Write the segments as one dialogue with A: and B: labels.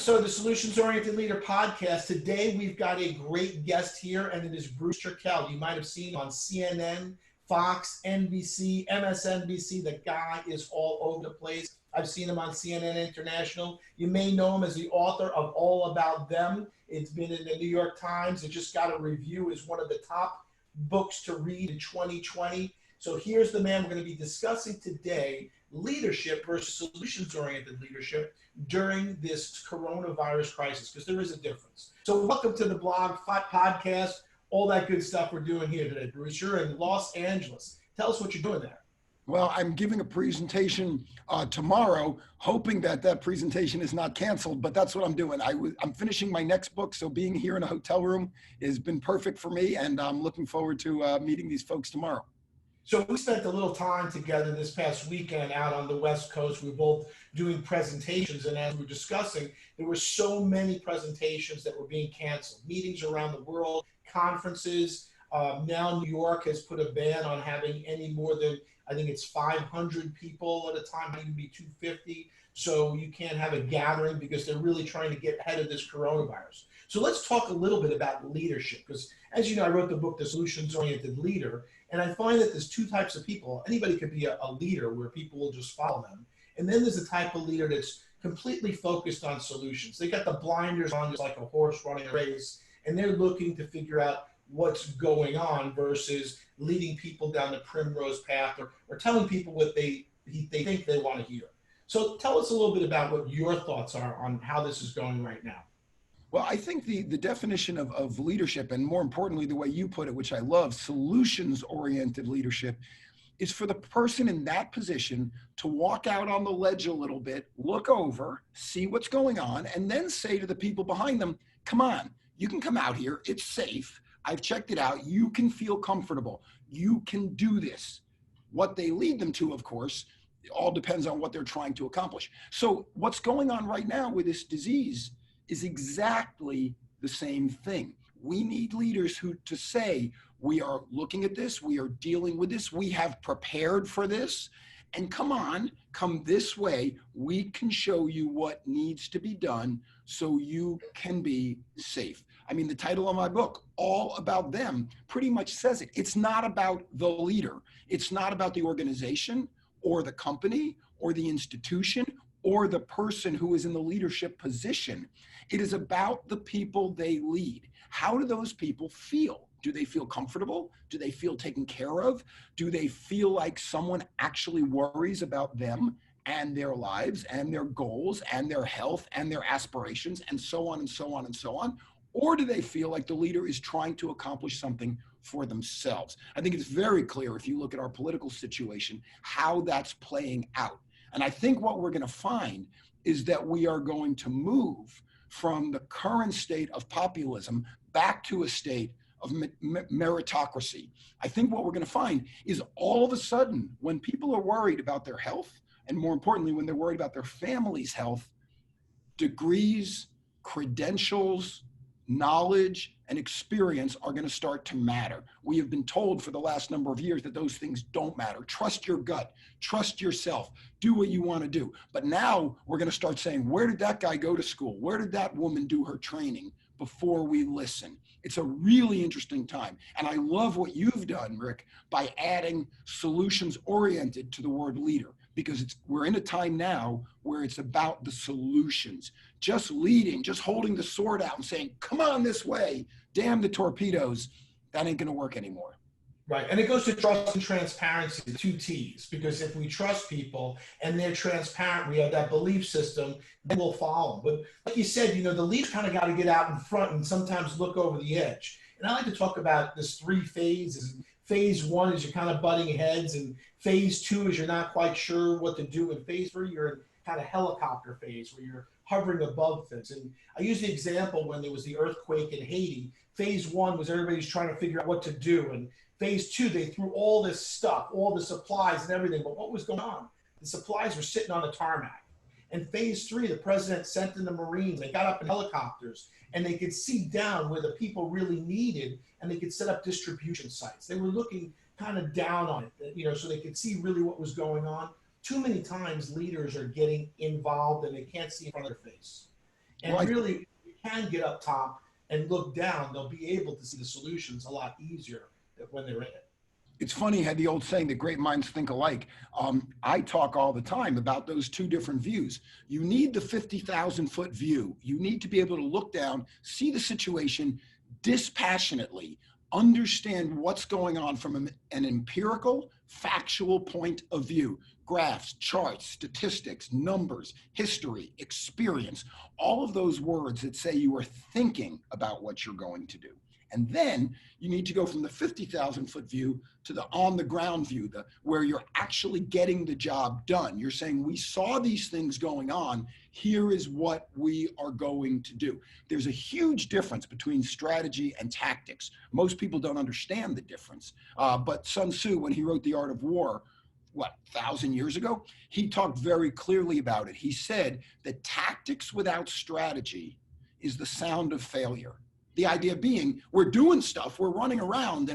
A: episode of the Solutions Oriented Leader podcast. Today, we've got a great guest here, and it is Bruce Turkel. You might have seen him on CNN, Fox, NBC, MSNBC. The guy is all over the place. I've seen him on CNN International. You may know him as the author of All About Them. It's been in the New York Times. It just got a review as one of the top books to read in 2020. So here's the man we're going to be discussing today: leadership versus solutions-oriented leadership during this coronavirus crisis, because there is a difference. So welcome to the blog, podcast, all that good stuff we're doing here today, Bruce. You're in Los Angeles. Tell us what you're doing there.
B: Well, I'm giving a presentation tomorrow, hoping that presentation is not canceled, but that's what I'm doing. I'm finishing my next book, so being here in a hotel room has been perfect for me, and I'm looking forward to meeting these folks tomorrow.
A: So we spent a little time together this past weekend out on the West Coast. We were both doing presentations, and as we were discussing, there were so many presentations that were being canceled. Meetings around the world, conferences. Now New York has put a ban on having any more than, I think it's 500 people at a time, maybe be 250. So you can't have a gathering because they're really trying to get ahead of this coronavirus. So let's talk a little bit about leadership, because as you know, I wrote the book, The Solutions-Oriented Leader, and I find that there's two types of people. Anybody could be a leader where people will just follow them. And then there's a type of leader that's completely focused on solutions. They got the blinders on just like a horse running a race, and they're looking to figure out what's going on versus leading people down the primrose path or telling people what they think they want to hear. So tell us a little bit about what your thoughts are on how this is going right now.
B: Well, I think the definition of leadership, and more importantly, the way you put it, which I love, solutions-oriented leadership, is for the person in that position to walk out on the ledge a little bit, look over, see what's going on, and then say to the people behind them, come on, you can come out here, it's safe, I've checked it out, you can feel comfortable, you can do this. What they lead them to, of course, it all depends on what they're trying to accomplish. So what's going on right now with this disease is exactly the same thing. We need leaders to say, we are looking at this, we are dealing with this, we have prepared for this, and come this way, we can show you what needs to be done so you can be safe. I mean, the title of my book, All About Them, pretty much says it. It's not about the leader. It's not about the organization or the company or the institution or the person who is in the leadership position. It is about the people they lead. How do those people feel? Do they feel comfortable? Do they feel taken care of? Do they feel like someone actually worries about them and their lives and their goals and their health and their aspirations and so on and so on and so on? Or do they feel like the leader is trying to accomplish something for themselves? I think it's very clear if you look at our political situation, how that's playing out. And I think what we're going to find is that we are going to move from the current state of populism back to a state of meritocracy. I think what we're going to find is all of a sudden, when people are worried about their health, and more importantly, when they're worried about their family's health, degrees, credentials, knowledge, and experience are going to start to matter. We have been told for the last number of years that those things don't matter. Trust your gut, trust yourself, do what you want to do. But now we're going to start saying, where did that guy go to school? Where did that woman do her training before we listen? It's a really interesting time. And I love what you've done, Rick, by adding solutions-oriented to the word leader, because we're in a time now where it's about the solutions. Just leading, just holding the sword out and saying, come on this way, damn the torpedoes, that ain't gonna work anymore.
A: Right, and it goes to trust and transparency, the two T's, because if we trust people and they're transparent, we have that belief system, then we'll follow them. But like you said, the leaders kind of got to get out in front and sometimes look over the edge. And I like to talk about this 3 phases. Phase 1 is you're kind of butting heads, and phase 2 is you're not quite sure what to do, and phase 3 you're in kind of helicopter phase where you're hovering above things. And I use the example when there was the earthquake in Haiti. Phase 1 was everybody's trying to figure out what to do, and phase 2 they threw all this stuff, all the supplies and everything, but what was going on? The supplies were sitting on the tarmac. And phase 3, the president sent in the Marines. They got up in helicopters and they could see down where the people really needed, and they could set up distribution sites. They were looking kind of down on it, so they could see really what was going on. Too many times leaders are getting involved and they can't see in front of their face. And
B: Right.
A: really, you can get up top and look down. They'll be able to see the solutions a lot easier when they're in it.
B: It's funny how the old saying that great minds think alike. I talk all the time about those two different views. You need the 50,000 foot view. You need to be able to look down, see the situation dispassionately, understand what's going on from an empirical, factual point of view. Graphs, charts, statistics, numbers, history, experience, all of those words that say you are thinking about what you're going to do. And then you need to go from the 50,000 foot view to the on the ground view, where you're actually getting the job done. You're saying, we saw these things going on. Here is what we are going to do. There's a huge difference between strategy and tactics. Most people don't understand the difference. But Sun Tzu, when he wrote The Art of War, 1,000 years ago, he talked very clearly about it. He said that tactics without strategy is the sound of failure. The idea being, we're doing stuff, we're running around,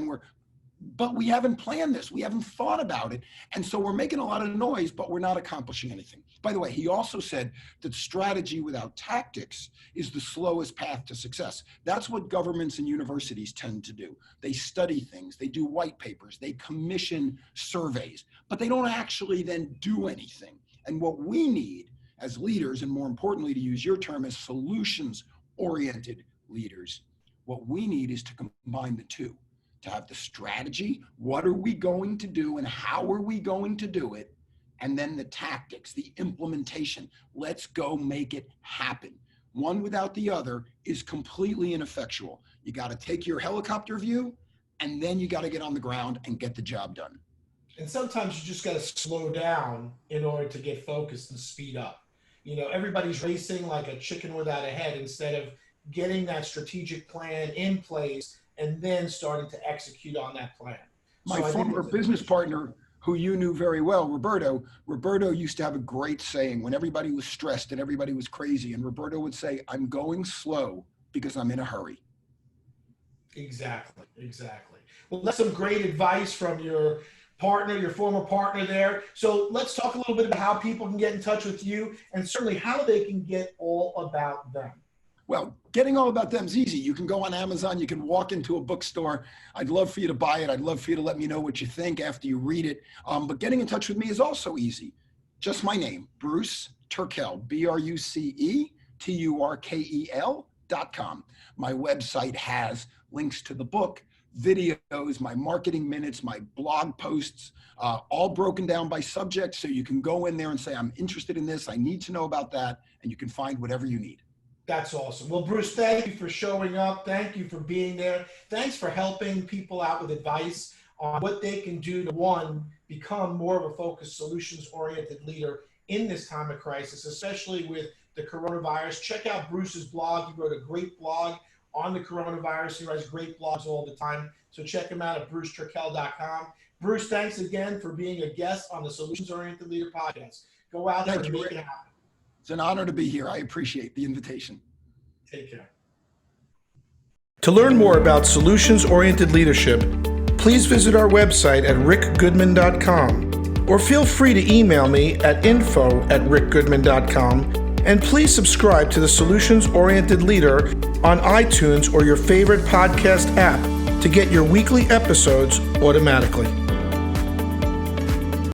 B: but we haven't planned this, we haven't thought about it, and so we're making a lot of noise, but we're not accomplishing anything. By the way, he also said that strategy without tactics is the slowest path to success. That's what governments and universities tend to do. They study things, they do white papers, they commission surveys, but they don't actually then do anything. And what we need as leaders, and more importantly, to use your term, as solutions-oriented leaders, what we need is to combine the two, to have the strategy, what are we going to do and how are we going to do it, and then the tactics, the implementation. Let's go make it happen. One without the other is completely ineffectual. You got to take your helicopter view, and then you got to get on the ground and get the job done.
A: And sometimes you just got to slow down in order to get focused and speed up. Everybody's racing like a chicken without a head instead of getting that strategic plan in place and then starting to execute on that plan.
B: My former business partner, who you knew very well, Roberto used to have a great saying when everybody was stressed and everybody was crazy. And Roberto would say, I'm going slow because I'm in a hurry.
A: Exactly. Well, that's some great advice from your partner, your former partner there. So let's talk a little bit about how people can get in touch with you and certainly how they can get all about them.
B: Well, getting all about them is easy. You can go on Amazon. You can walk into a bookstore. I'd love for you to buy it. I'd love for you to let me know what you think after you read it. But getting in touch with me is also easy. Just my name, Bruce Turkel, BruceTurkel.com. My website has links to the book, videos, my marketing minutes, my blog posts, all broken down by subject. So you can go in there and say, I'm interested in this. I need to know about that. And you can find whatever you need.
A: That's awesome. Well, Bruce, thank you for showing up. Thank you for being there. Thanks for helping people out with advice on what they can do to, one, become more of a focused, solutions-oriented leader in this time of crisis, especially with the coronavirus. Check out Bruce's blog. He wrote a great blog on the coronavirus. He writes great blogs all the time. So check him out at BruceTurkel.com. Bruce, thanks again for being a guest on the Solutions Oriented Leader podcast. Go out there and make it happen.
B: It's an honor to be here. I appreciate the invitation.
A: Take care.
C: To learn more about solutions-oriented leadership, please visit our website at rickgoodman.com or feel free to email me at info@rickgoodman.com, and please subscribe to the Solutions-Oriented Leader on iTunes or your favorite podcast app to get your weekly episodes automatically.